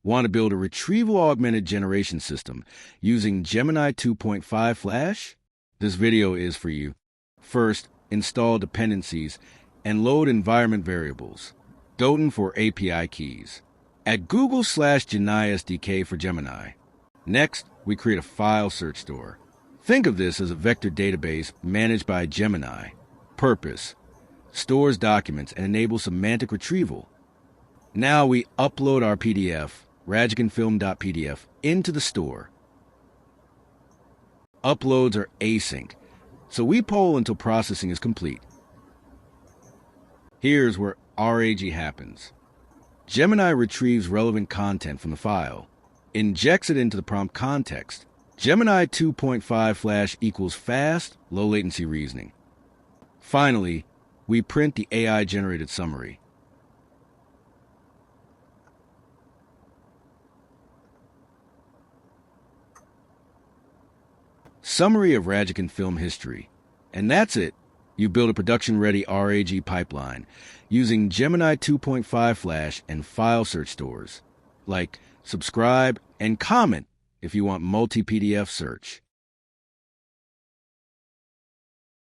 Want to build a retrieval-augmented generation system using Gemini 2.5 Flash? This video is for you. First, install dependencies and load environment variables. Doten for API keys. At Google/Gemini SDK for Gemini. Next, we create a file search store. Think of this as a vector database managed by Gemini. Purpose: stores documents and enables semantic retrieval. Now we upload our PDF, rajikanfilm.pdf, into the store. Uploads are async, so we poll until processing is complete. Here's where RAG happens. Gemini retrieves relevant content from the file, injects it into the prompt context. Gemini 2.5 Flash equals fast, low-latency reasoning. Finally, we print the AI-generated summary. Summary of Rajikan film history. And that's it. You build a production-ready RAG pipeline using Gemini 2.5 Flash and file search stores. Like, subscribe, and comment if you want multi-PDF search.